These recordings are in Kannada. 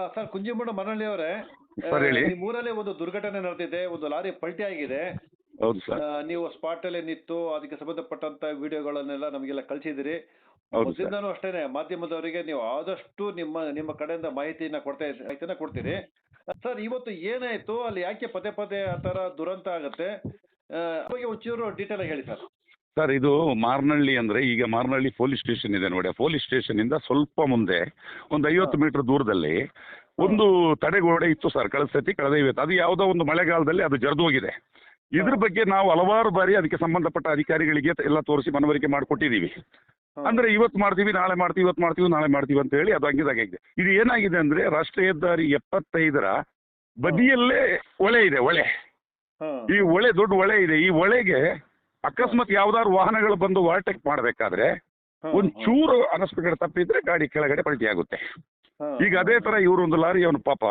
ಸರ್ ಕುಂಜಿಮುಂಡ ಮನಹಳ್ಳಿ ಅವರೇ, ಸರ್ ಹೇಳಿ. ನಿಮ್ಮೂರಲ್ಲಿ ಒಂದು ದುರ್ಘಟನೆ ನಡೆದಿದೆ, ಒಂದು ಲಾರಿ ಪಲ್ಟಿ ಆಗಿದೆ. ಹೌದು ಸರ್. ನೀವು ಸ್ಪಾಟ್ ಅಲ್ಲೇ ನಿಂತು ಅದಕ್ಕೆ ಸಂಬಂಧಪಟ್ಟಂತ ವಿಡಿಯೋಗಳನ್ನೆಲ್ಲ ನಮಗೆಲ್ಲ ಕಳಿಸಿದಿರಿ. ಹೌದು ಸರ್. ಮೊದಲಿಂದಾನು ಅಷ್ಟೇನೆ ಮಾಧ್ಯಮದವರಿಗೆ ನೀವು ಆದಷ್ಟು ನಿಮ್ಮ ಕಡೆಯಿಂದ ಮಾಹಿತಿನ ಕೊಡ್ತೀರಿ. ಸರ್ ಇವತ್ತು ಏನಾಯ್ತು ಅಲ್ಲಿ, ಯಾಕೆ ಪದೇ ಪದೇ ಆ ತರ ದುರಂತ ಆಗತ್ತೆ, ಬಗ್ಗೆ ಒಂಚೂರು ಡೀಟೇಲ್ ಆಗಿ ಹೇಳಿ ಸರ್. ಸರ್ ಇದು ಮಾರ್ನಹಳ್ಳಿ ಅಂದರೆ ಈಗ ಮಾರ್ನಹಳ್ಳಿ ಪೊಲೀಸ್ ಸ್ಟೇಷನ್ ಇದೆ ನೋಡಿ. ಆ ಪೊಲೀಸ್ ಸ್ಟೇಷನಿಂದ ಸ್ವಲ್ಪ ಮುಂದೆ ಒಂದು 50 ಮೀಟರ್ ದೂರದಲ್ಲಿ ಒಂದು ತಡೆಗೋಡೆ ಇತ್ತು ಸರ್. ಕಳೆದ ಇವತ್ತು ಅದು ಯಾವುದೋ ಒಂದು ಮಳೆಗಾಲದಲ್ಲಿ ಅದು ಜರಿದು ಹೋಗಿದೆ. ಇದ್ರ ಬಗ್ಗೆ ನಾವು ಹಲವಾರು ಬಾರಿ ಅದಕ್ಕೆ ಸಂಬಂಧಪಟ್ಟ ಅಧಿಕಾರಿಗಳಿಗೆ ಎಲ್ಲ ತೋರಿಸಿ ಮನವರಿಕೆ ಮಾಡಿಕೊಟ್ಟಿದ್ದೀವಿ. ಅಂದ್ರೆ ಇವತ್ತು ಮಾಡ್ತೀವಿ, ನಾಳೆ ಮಾಡ್ತೀವಿ, ಇವತ್ತು ಮಾಡ್ತೀವಿ, ನಾಳೆ ಮಾಡ್ತೀವಿ ಅಂತ ಹೇಳಿ ಅದು ಹಂಗಿದಾಗಿದೆ. ಇದು ಏನಾಗಿದೆ ಅಂದ್ರೆ ರಾಷ್ಟ್ರೀಯ ಹೆದ್ದಾರಿ 75ರ ಬದಿಯಲ್ಲೇ ಹೊಳೆ ಇದೆ. ಈ ಹೊಳೆ ದೊಡ್ಡ ಹೊಳೆ ಇದೆ. ಈ ಹೊಳೆಗೆ ಅಕಸ್ಮಾತ್ ಯಾವ್ದಾದ್ರು ವಾಹನಗಳು ಬಂದು ಓವರ್ಟೇಕ್ ಮಾಡಬೇಕಾದ್ರೆ ಒಂದು ಚೂರು ಅನಸ್ಪೆಕ್ಟೆಡ್ ತಪ್ಪಿದ್ರೆ ಗಾಡಿ ಕೆಳಗಡೆ ಪಲ್ಟಿ ಆಗುತ್ತೆ. ಈಗ ಅದೇ ತರ ಇವರು ಒಂದು ಲಾರಿ ಅವನು ಪಾಪ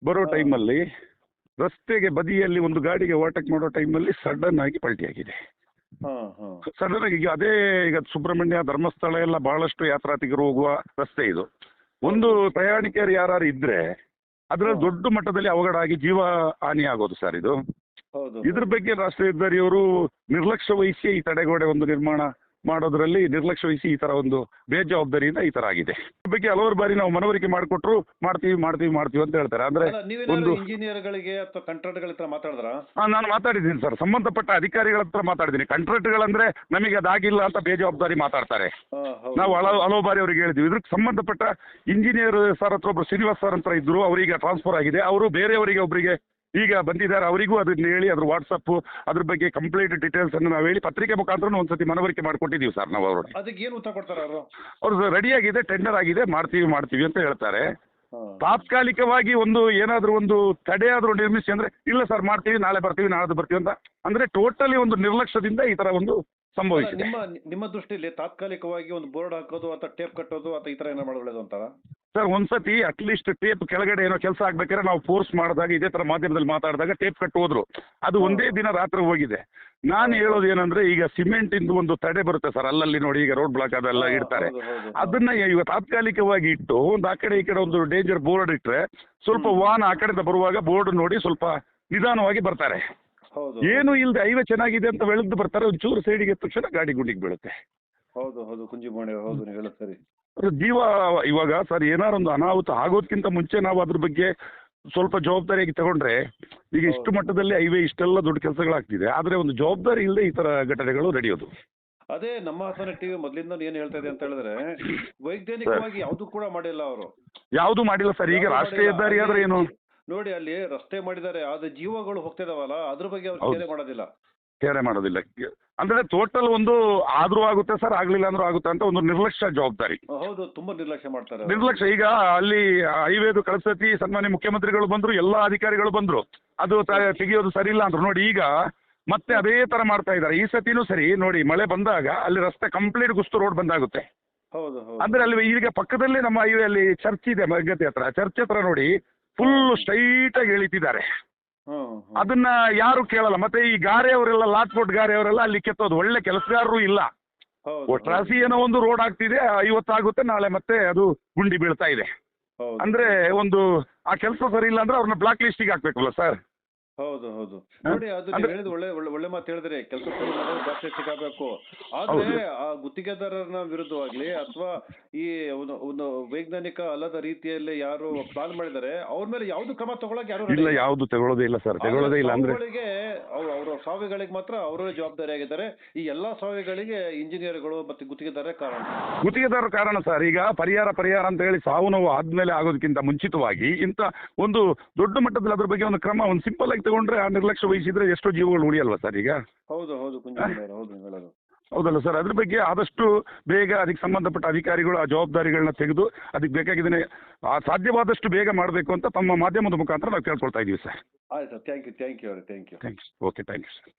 ಬರೋ ಟೈಮಲ್ಲಿ ರಸ್ತೆಗೆ ಬದಿಯಲ್ಲಿ ಒಂದು ಗಾಡಿಗೆ ಓವರ್ಟೇಕ್ ಮಾಡೋ ಟೈಮಲ್ಲಿ ಸಡನ್ ಆಗಿ ಪಲ್ಟಿ ಆಗಿದೆ. ಸಡನ್ ಆಗಿ ಈಗ ಸುಬ್ರಹ್ಮಣ್ಯ, ಧರ್ಮಸ್ಥಳ ಎಲ್ಲ ಬಹಳಷ್ಟು ಯಾತ್ರಾರ್ಥಿಗರು ಹೋಗುವ ರಸ್ತೆ ಇದು. ಒಂದು ಪ್ರಯಾಣಿಕರು ಯಾರು ಇದ್ರೆ ಅದರಲ್ಲಿ ದೊಡ್ಡ ಮಟ್ಟದಲ್ಲಿ ಅವಘಡ ಆಗಿ ಜೀವ ಹಾನಿ ಆಗೋದು ಸರ್ ಇದು. ಇದ್ರ ಬಗ್ಗೆ ರಾಷ್ಟ್ರೀಯ ಹೆದ್ದಾರಿಯವರು ನಿರ್ಲಕ್ಷ್ಯ ವಹಿಸಿ ಈ ತಡೆಗೋಡೆ ಒಂದು ನಿರ್ಮಾಣ ಮಾಡೋದ್ರಲ್ಲಿ ನಿರ್ಲಕ್ಷ್ಯ ವಹಿಸಿ ಈ ತರ ಒಂದು ಬೇಜವಾಬ್ದಾರಿಯಿಂದ ಈ ತರ ಆಗಿದೆ. ಈ ಬಗ್ಗೆ ಹಲವಾರು ಬಾರಿ ನಾವು ಮನವರಿಕೆ ಮಾಡಿಕೊಟ್ರು ಮಾಡ್ತೀವಿ ಅಂತ ಹೇಳ್ತಾರೆ. ಅಂದ್ರೆ ಒಂದು ಇಂಜಿನಿಯರ್ಗಳಿಗೆ ಅಥವಾ ಕಾಂಟ್ರಾಕ್ಟ್ಗಳ ಹತ್ರ ಮಾತಾಡಿದ್ರ? ನಾನು ಮಾತಾಡಿದ್ದೀನಿ ಸರ್, ಸಂಬಂಧಪಟ್ಟ ಅಧಿಕಾರಿಗಳ ಹತ್ರ ಮಾತಾಡಿದ್ದೀನಿ. ಕಾಂಟ್ರಾಕ್ಟ್ಗಳಂದ್ರೆ ನಮಗೆ ಅದಾಗಿಲ್ಲ ಅಂತ ಬೇಜವಾಬ್ದಾರಿ ಮಾತಾಡ್ತಾರೆ. ನಾವು ಹಲವು ಬಾರಿ ಅವ್ರಿಗೆ ಹೇಳಿದ್ವಿ. ಇದ್ರಿಗೆ ಸಂಬಂಧಪಟ್ಟ ಇಂಜಿನಿಯರ್ ಸರ್ ಹತ್ರ ಒಬ್ರು ಶ್ರೀನಿವಾಸ್ ಸರ್ ಅಂತ ಇದ್ರು, ಅವರಿಗೆ ಟ್ರಾನ್ಸ್ಫರ್ ಆಗಿದೆ. ಅವರು ಬೇರೆಯವರಿಗೆ ಒಬ್ಬರಿಗೆ ಈಗ ಬಂದಿದ್ದಾರೆ, ಅವರಿಗೂ ಅದನ್ನ ಹೇಳಿ ಅದ್ರ ವಾಟ್ಸಪ್ ಅದ್ರ ಬಗ್ಗೆ ಕಂಪ್ಲೀಟ್ ಡೀಟೇಲ್ಸ್ ಅನ್ನು ನಾವು ಹೇಳಿ ಪತ್ರಿಕೆ ಮುಖಾಂತರ ಒಂದ್ಸತಿ ಮನವರಿಕೆ ಮಾಡಿಕೊಟ್ಟಿದ್ದೀವಿ ಸರ್ ನಾವು ಅವ್ರಿಗೆ. ಅದಕ್ಕೆ ಏನು ಉತ್ತರ ಕೊಡ್ತಾರೆ ಅವರು? ಅವ್ರು ರೆಡಿ ಆಗಿದೆ, ಟೆಂಡರ್ ಆಗಿದೆ, ಮಾಡ್ತೀವಿ ಅಂತ ಹೇಳ್ತಾರೆ. ತಾತ್ಕಾಲಿಕವಾಗಿ ಒಂದು ಏನಾದರೂ ಒಂದು ತಡೆ ಆದರೂ ನಿರ್ಮಿಸಿ ಅಂದ್ರೆ ಇಲ್ಲ ಸರ್ ಮಾಡ್ತೀವಿ, ನಾಳೆ ಬರ್ತೀವಿ, ನಾಳೆ ಬರ್ತೀವಿ ಅಂತ ಅಂದ್ರೆ ಟೋಟಲಿ ಒಂದು ನಿರ್ಲಕ್ಷ್ಯದಿಂದ ಈ ತರ ಒಂದು ಸಂಭವಿಸಿದೆ. ನಿಮ್ಮ ದೃಷ್ಟಿಯಲ್ಲಿ ತಾತ್ಕಾಲಿಕವಾಗಿ ಒಂದು ಬೋರ್ಡ್ ಹಾಕೋದು ಅಥವಾ ಟೇಪ್ ಕಟ್ಟೋದು ಅಥವಾ ಈ ತರ ಏನೋ ಮಾಡೋದು ಅಂತಾರ? ಸರ್ ಒಂದ್ಸತಿ ಅಟ್ಲೀಸ್ಟ್ ಟೇಪ್ ಕೆಳಗಡೆ ಏನೋ ಕೆಲಸ ಆಗ್ಬೇಕಾದ್ರೆ ನಾವು ಫೋರ್ಸ್ ಮಾಡಿದಾಗ ಇದೇ ತರ ಮಾಧ್ಯಮದಲ್ಲಿ ಮಾತಾಡಿದಾಗ ಟೇಪ್ ಕಟ್ಟು ಹೋದ್ರು. ಅದು ಒಂದೇ ದಿನ ರಾತ್ರಿ ಹೋಗಿದೆ. ನಾನು ಹೇಳೋದು ಏನಂದ್ರೆ ಈಗ ಸಿಮೆಂಟ್ ಇಂದು ಒಂದು ತಡೆ ಬರುತ್ತೆ ಸರ್, ಅಲ್ಲಲ್ಲಿ ನೋಡಿ ಈಗ ರೋಡ್ ಬ್ಲಾಕ್ ಅದೆಲ್ಲ ಇಡ್ತಾರೆ. ಅದನ್ನ ಈಗ ತಾತ್ಕಾಲಿಕವಾಗಿ ಇಟ್ಟು ಒಂದು ಆ ಕಡೆ ಈ ಕಡೆ ಒಂದು ಡೇಂಜರ್ ಬೋರ್ಡ್ ಇಟ್ರೆ ಸ್ವಲ್ಪ ವಾಹನ ಆ ಕಡೆಯಿಂದ ಬರುವಾಗ ಬೋರ್ಡ್ ನೋಡಿ ಸ್ವಲ್ಪ ನಿಧಾನವಾಗಿ ಬರ್ತಾರೆ. ಏನು ಇಲ್ಲದೆ ಹೈವೇ ಚೆನ್ನಾಗಿದೆ ಅಂತ ಬೆಳೆದು ಬರ್ತಾರೆ, ಒಂದು ಚೂರು ಸೈಡಿಗೆ ತಕ್ಷಣ ಗಾಡಿ ಗುಂಡಿಗೆ ಬೀಳುತ್ತೆ. ಸರಿ. ಜೀವ ಇವಾಗ ಸರ್ ಏನಾರು ಒಂದು ಅನಾಹುತ ಆಗೋದಕ್ಕಿಂತ ಮುಂಚೆ ನಾವು ಅದ್ರ ಬಗ್ಗೆ ಸ್ವಲ್ಪ ಜವಾಬ್ದಾರಿಯಾಗಿ ತಗೊಂಡ್ರೆ ಈಗ ಇಷ್ಟು ಮಟ್ಟದಲ್ಲಿ ಹೈವೇ ಇಷ್ಟೆಲ್ಲ ದೊಡ್ಡ ಕೆಲಸಗಳಾಗ್ತಿದೆ, ಆದ್ರೆ ಒಂದು ಜವಾಬ್ದಾರಿ ಇಲ್ಲದೆ ಈ ತರ ಘಟನೆಗಳು ನಡೆಯೋದು. ಅದೇ ನಮ್ಮ ಹಾಸನ ಟಿವಿ ಮೊದಲಿಂದ ಏನ್ ಹೇಳ್ತಾ ಇದೆ ಅಂತ ಹೇಳಿದ್ರೆ ವೈಜ್ಞಾನಿಕವಾಗಿ ಯಾವ್ದು ಕೂಡ ಮಾಡಿಲ್ಲ ಅವರು. ಯಾವ್ದು ಮಾಡಿಲ್ಲ ಸರ್. ಈಗ ರಾಷ್ಟ್ರೀಯ ಹೆದ್ದಾರಿ ಆದ್ರೆ ಏನು ನೋಡಿ ಅಲ್ಲಿ ರಸ್ತೆ ಮಾಡಿದ್ದಾರೆ, ಆದ್ರೆ ಜೀವಗಳು ಹೋಗ್ತಿದಾವಲ್ಲ ಅದ್ರ ಬಗ್ಗೆ ಅವ್ರು ಕೇರೆ ಮಾಡೋದಿಲ್ಲ. ಅಂದ್ರೆ ಟೋಟಲ್ ಒಂದು ಆದ್ರೂ ಆಗುತ್ತೆ ಸರ್, ಆಗ್ಲಿಲ್ಲ ಅಂದ್ರೂ ಆಗುತ್ತೆ ಅಂತ ಒಂದು ನಿರ್ಲಕ್ಷ್ಯ ಜವಾಬ್ದಾರಿ. ಹೌದು, ತುಂಬಾ ನಿರ್ಲಕ್ಷ್ಯ ಮಾಡ್ತಾರೆ. ನಿರ್ಲಕ್ಷ್ಯ. ಈಗ ಅಲ್ಲಿ ಹೈವೇದು ಕಳಿಸತಿ ಸನ್ಮಾನ್ಯ ಮುಖ್ಯಮಂತ್ರಿಗಳು ಬಂದ್ರು, ಎಲ್ಲಾ ಅಧಿಕಾರಿಗಳು ಬಂದ್ರು, ಅದು ತೆಗೆಯೋದು ಸರಿ ಇಲ್ಲ ಅಂದ್ರು. ನೋಡಿ ಈಗ ಮತ್ತೆ ಅದೇ ತರ ಮಾಡ್ತಾ ಇದ್ದಾರೆ. ಈ ಸತಿನೂ ಸರಿ ನೋಡಿ, ಮಳೆ ಬಂದಾಗ ಅಲ್ಲಿ ರಸ್ತೆ ಕಂಪ್ಲೀಟ್ ಗುಸ್ತು ರೋಡ್ ಬಂದಾಗುತ್ತೆ. ಅಂದ್ರೆ ಅಲ್ಲಿ ಈಗ ಪಕ್ಕದಲ್ಲಿ ನಮ್ಮ ಹೈವೇ ಅಲ್ಲಿ ಚರ್ಚ್ ಇದೆ, ಮಗತಿ ಹತ್ರ, ಚರ್ಚ್ ಹತ್ರ ನೋಡಿ ಫುಲ್ ಸ್ಟ್ರೈಟ್ ಆಗಿ ಎಳಿತಿದ್ದಾರೆ. ಅದನ್ನ ಯಾರು ಕೇಳಲ್ಲ. ಮತ್ತೆ ಈ ಗಾರೆ ಅವರೆಲ್ಲ ಲಾಟ್ಪೋಟ್ ಗಾರೆ ಅವರೆಲ್ಲ ಅಲ್ಲಿ ಕೆತ್ತೋದು, ಒಳ್ಳೆ ಕೆಲಸಗಾರರು ಇಲ್ಲ. ಟ್ರಾಸಿ ಏನೋ ಒಂದು ರೋಡ್ ಆಗ್ತಿದೆ, 50 ಆಗುತ್ತೆ, ನಾಳೆ ಮತ್ತೆ ಅದು ಗುಂಡಿ ಬೀಳ್ತಾ ಇದೆ. ಅಂದ್ರೆ ಒಂದು ಆ ಕೆಲಸ ಸರಿ ಇಲ್ಲ ಅಂದ್ರೆ ಅವ್ರನ್ನ ಬ್ಲಾಕ್ ಲಿಸ್ಟಿಗೆ ಹಾಕ್ಬೇಕಲ್ಲ ಸರ್. ಹೌದು ನೋಡಿ, ಅದು ಹೇಳಿದ ಒಳ್ಳೆ ಮಾತು ಹೇಳಿದ್ರೆ ಕೆಲಸ ಜಾಸ್ತಿ ಸಿಗಬೇಕು. ಆದ್ರೆ ಆ ಗುತ್ತಿಗೆದಾರರ ವಿರುದ್ಧವಾಗ್ಲಿ ಅಥವಾ ಈ ಒಂದು ವೈಜ್ಞಾನಿಕ ಅಲ್ಲದ ರೀತಿಯಲ್ಲಿ ಯಾರು ಪ್ಲಾನ್ ಮಾಡಿದ್ದಾರೆ ಅವ್ರ ಮೇಲೆ ಯಾವ್ದು ಕ್ರಮ ತಗೊಳಕ್ ಯಾವ್ದು ತಗೊಳ್ಳೋದೇ ಇಲ್ಲ ಸರ್, ತಗೊಳ್ಳೋದೇ ಇಲ್ಲ. ಅಂದ್ರೆ ಅವರ ಸಾವಿಗಳಿಗೆ ಮಾತ್ರ ಅವರೇ ಜವಾಬ್ದಾರಿ ಆಗಿದ್ದಾರೆ. ಈ ಎಲ್ಲಾ ಸಾವಿಗಳಿಗೆ ಇಂಜಿನಿಯರ್ಗಳು ಮತ್ತೆ ಗುತ್ತಿಗೆದಾರರ ಕಾರಣ ಸರ್. ಈಗ ಪರಿಹಾರ ಅಂತ ಹೇಳಿ ಸಾವು ನೋವು ಆದ್ಮೇಲೆ ಆಗೋದಕ್ಕಿಂತ ಮುಂಚಿತವಾಗಿ ಇಂತ ಒಂದು ದೊಡ್ಡ ಮಟ್ಟದಲ್ಲಿ ಅದ್ರ ಬಗ್ಗೆ ಒಂದು ಕ್ರಮ ಒಂದು ಸಿಂಪಲ್ ಆಗಿ ತಗೊಂಡ್ರೆ ಆ ನಿರ್ಲಕ್ಷ್ಯ ವಹಿಸಿದ್ರೆ ಎಷ್ಟೋ ಜೀವಗಳು ಉಳಿಯಲ್ವಾ ಸರ್ ಈಗ? ಹೌದಲ್ಲ ಸರ್. ಅದ್ರ ಬಗ್ಗೆ ಆದಷ್ಟು ಬೇಗ ಅದಕ್ಕೆ ಸಂಬಂಧಪಟ್ಟ ಅಧಿಕಾರಿಗಳು ಆ ಜವಾಬ್ದಾರಿಗಳನ್ನ ತೆಗೆದು ಅದಕ್ಕೆ ಬೇಕಾಗಿದ್ದೇನೆ ಸಾಧ್ಯವಾದಷ್ಟು ಬೇಗ ಮಾಡಬೇಕು ಅಂತ ತಮ್ಮ ಮಾಧ್ಯಮದ ಮುಖಾಂತರ ನಾವು ಕೇಳ್ಕೊಳ್ತಾ ಇದೀವಿ ಸರ್. ಆಯ್ತು sir, thank you. Okay, thank you sir.